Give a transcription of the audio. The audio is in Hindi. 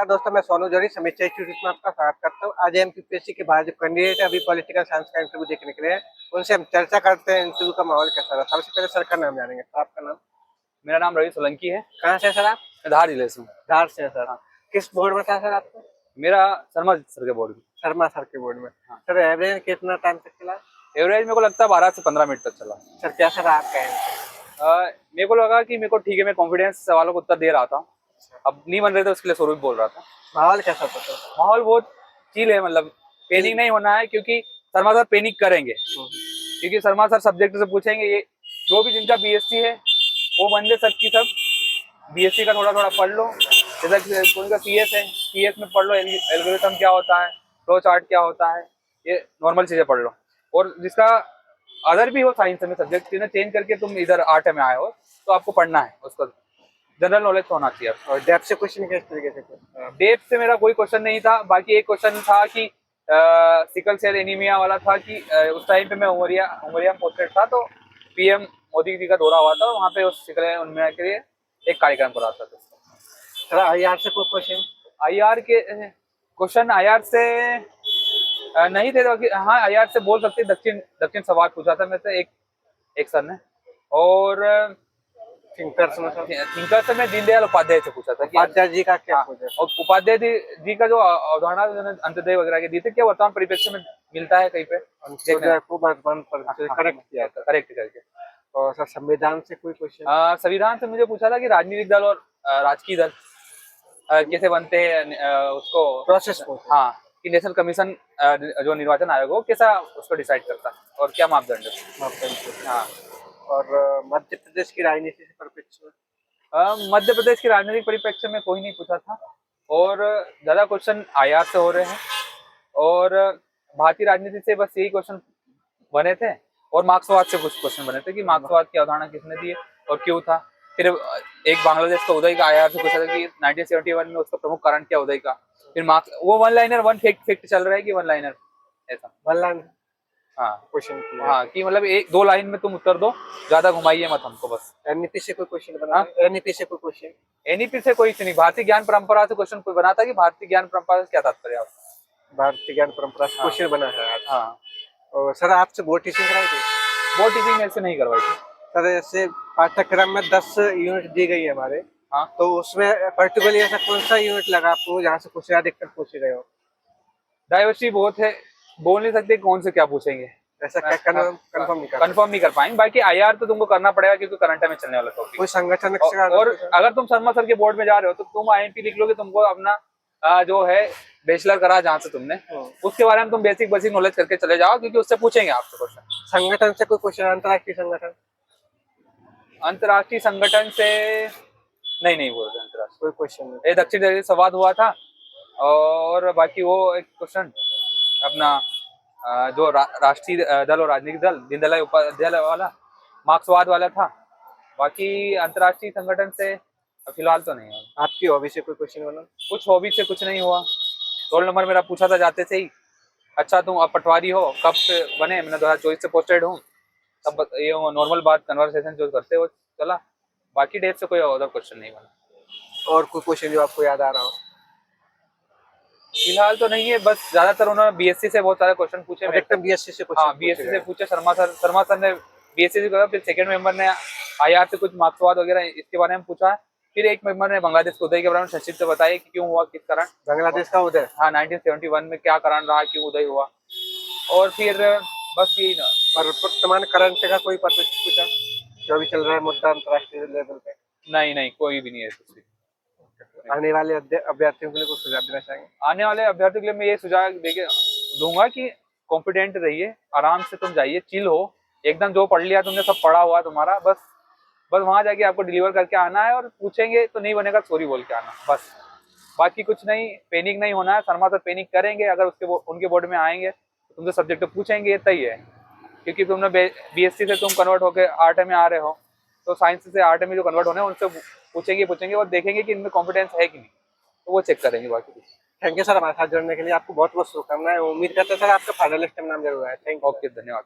नमस्कार दोस्तों, मैं सोनू जोरी समीक्षा इंस्टीट्यूट में आपका स्वागत करता हूँ। आज एमपीएससी के बाद जो कैंडिडेट है अभी पॉलिटिकल साइंस का इंटरव्यू देखने के लिए उनसे हम चर्चा करते हैं इंटरव्यू का माहौल कैसा रहा। सबसे पहले सर का नाम जानेंगे। तो आपका नाम? मेरा नाम रवि सोलंकी है। कहाँ से सर आप? मैं धार जिले से हूँ। धार से है सर। हाँ। किस बोर्ड में था सर आपका? मेरा शर्मा सर के बोर्ड में। शर्मा सर के बोर्ड में। हाँ। सर एवरेज कितना टाइम तक चला? एवरेज मेरे को लगता है 12 से 15 मिनट तक चला। सर कैसा रहा आपका? मेरे को लगा कि मेरे को ठीक है, मैं कॉन्फिडेंस सवालों को उत्तर दे रहा था। अब नहीं बन रहे थे उसके लिए शुरू भी बोल रहा था। माहौल कैसा था सर? माहौल बहुत चिल है, मतलब पैनिक नहीं होना है क्योंकि शर्मा सर पैनिक करेंगे क्योंकि शर्मा सर सब्जेक्ट से पूछेंगे। ये जो भी जिनका बीएससी है वो बंदे सबकी सब बीएससी का थोड़ा थोड़ा पढ़ लो। जैसा कि कोई का सीएस है, सीएस में पढ़ लो एल्गोरिथम क्या होता है, फ्लो चार्ट क्या होता है, ये नॉर्मल चीजें पढ़ लो। और जिसका अदर भी हो साइंस में सब्जेक्ट चेंज करके तुम इधर आर्ट में आए हो तो आपको पढ़ना है, उसका जनरल नॉलेज होना चाहिए। और डेप्थ से क्वेश्चन किस तरीके से? डेप्थ से मेरा कोई क्वेश्चन नहीं था। बाकी एक क्वेश्चन था कि सिकल सेल एनीमिया वाला था कि उस टाइम पे मैं उमरिया पोस्टेड था, तो पीएम मोदी जी का दौरा हुआ था, वहाँ पे उस सिकल एनीमिया के लिए एक कार्यक्रम कराता था। सर आईआर से कोई क्वेश्चन? आईआर के क्वेश्चन आईआर से नहीं थे तो हाँ आईआर से बोल सकते। दक्षिण सवाल पूछा था मेरे से एक सर ने। और थिंकर्स में सर? थिंकर्स में दीनदयाल उपाध्याय से पूछा था कि उपाध्याय जी का क्या पूछा? और उपाध्याय जी का जो अवधारणा अंत्योदय वगैरह के दी थी, क्या वर्तमान परिप्रेक्ष्य में मिलता है कहीं पे? करेक्ट करके। और सर संविधान से कोई क्वेश्चन? संविधान से मुझे पूछा था कि राजनीतिक दल और राजकीय दल कैसे बनते हैं, उसको प्रोसेस को। हाँ, कि नेशनल कमीशन जो निर्वाचन आयोग हो कैसा उसको डिसाइड करता है और क्या मापदंड है। हाँ। और मध्य प्रदेश की राजनीति से परिप्रेक्ष्य में? मध्य प्रदेश के राजनीतिक परिप्रेक्ष्य में कोई नहीं पूछा था। और ज्यादा क्वेश्चन आईआर से हो रहे हैं और भारतीय राजनीति से बस यही क्वेश्चन बने थे। और मार्क्सवाद से कुछ क्वेश्चन बने थे कि मार्क्सवाद की अवधारणा किसने दी है और क्यों था। फिर एक बांग्लादेश का उदय का आईआर से पूछा था कि 1971 में उसका प्रमुख कारण क्या उदय का। फिर मार्क्स वो वन लाइनर वन फैक्ट चल रहा है कि वन लाइनर ऐसा वन लाइन। हाँ क्वेश्चन हाँ, कि मतलब एक दो लाइन में तुम उत्तर दो, ज्यादा घुमाइए मत हमको बस। एनईपी से कोई क्वेश्चन बना? एनईपी से कोई क्वेश्चन? एनईपी से कोई नहीं। भारतीय ज्ञान परंपरा से क्वेश्चन कोई बना था कि भारतीय ज्ञान परंपरा से क्या तात्पर्य है? भारतीय ज्ञान परंपरा से क्वेश्चन बना है आज। हाँ। और सर आपसे बोर्ड टीचिंग कराई थी? बोर्ड टीचिंग मेरे से नहीं करवाई थी सर। ऐसे पाठ्यक्रम में 10 यूनिट दी गई है हमारे। हाँ। तो उसमें पर्टिकुलरली ऐसा कौन सा यूनिट लगा आपको जहाँ से क्वेश्चन अधिकतर पूछे गए हो? डाइवर्सिटी बहुत है, बोल नहीं सकते कौन से क्या पूछेंगे। ऐसा क्या कंफर्म नहीं कर पाएंगे। बाकी आईआर तो तुमको करना पड़ेगा क्योंकि करंट में चलने वाला टॉपिक। कोई संगठन और अगर तुम शर्मा सर के बोर्ड में जा रहे हो तो तुम आईएमपी लिख लोगे, तुमको अपना जो है बैचलर करा जहाँ से तुमने, उसके बारे में तुम बेसिक नॉलेज करके चले जाओ क्योंकि उससे पूछेंगे आपसे क्वेश्चन। संगठन से कोई क्वेश्चन? अंतरराष्ट्रीय संगठन से नहीं बोल रहे। अंतरराष्ट्रीय कोई क्वेश्चन नहीं? ये दक्षिण संवाद हुआ था। और बाकी वो एक क्वेश्चन अपना जो राष्ट्रीय दल और राजनीतिक दल दीनदयाल उपाध्याय वाला मार्क्सवाद वाला था। बाकी अंतरराष्ट्रीय संगठन से फिलहाल तो नहीं है। आपकी हॉबी से कोई क्वेश्चन बना? कुछ हॉबी से कुछ नहीं हुआ। रोल नंबर मेरा पूछा था जाते से ही, अच्छा तुम अब पटवारी हो, कब से बने? मैंने 2024 से पोस्टेड हूँ। तब ये नॉर्मल बात कन्वर्सेशन जो करते हो चला। बाकी डेट से कोई अदर क्वेश्चन नहीं बना। और कोई क्वेश्चन जो आपको याद आ रहा हो? फिलहाल तो नहीं है, बस ज्यादातर उन्होंने बीएससी से बहुत सारे क्वेश्चन पूछे। बीएससी से हाँ, बीएससी से पूछे। शर्मा सर ने बीएससी से कहा। फिर सेकंड मेंबर ने आईआर से कुछ मार्क्सवाद वगैरह इसके बारे में पूछा। फिर एक मेंबर ने बांग्लादेश के उदय के बारे में संक्षिप्त से बताया कि क्यों हुआ, किस कारण बांग्लादेश का उदय। हाँ, 1971 में क्या कारण रहा, क्यों उदय हुआ। और फिर बस यही ना। पर वर्तमान करंट का कोई प्रश्न पूछा जो भी चल रहा है मुद्दा अंतरराष्ट्रीय लेवल पे? नहीं कोई भी नहीं है कुछ भी। आने वाले अभ्यर्थियों के लिए कुछ सुझाव देना चाहेंगे? आने वाले अभ्यर्थियों के लिए मैं ये सुझाव दूंगा कि कॉम्पिटेंट रहिए, आराम से तुम जाइए, चिल हो एकदम। जो पढ़ लिया तुमने, सब पढ़ा हुआ तुम्हारा, बस वहां जाके आपको डिलीवर करके आना है। और पूछेंगे तो नहीं बनेगा सॉरी बोल के आना बस। बाकी कुछ नहीं, पैनिक नहीं होना है। शर्मा सर पैनिक करेंगे अगर उनके बोर्ड में आएंगे तो तुमसे सब्जेक्ट पूछेंगे, तय है। क्योंकि तुमने बीएससी से तुम कन्वर्ट होकर आर्ट में आ रहे हो, तो साइंस से आर्ट में जो कन्वर्ट होने उनसे पूछेंगे और देखेंगे कि इनमें कॉम्पिटेंस है कि नहीं, तो वो चेक करेंगे। बाकी कुछ। थैंक यू सर हमारे साथ जुड़ने के लिए। आपको बहुत बहुत शुभकामनाएं। उम्मीद करते हैं सर आपका फाइनलिस्ट में नाम जरूर है। Thank you. ओके, धन्यवाद।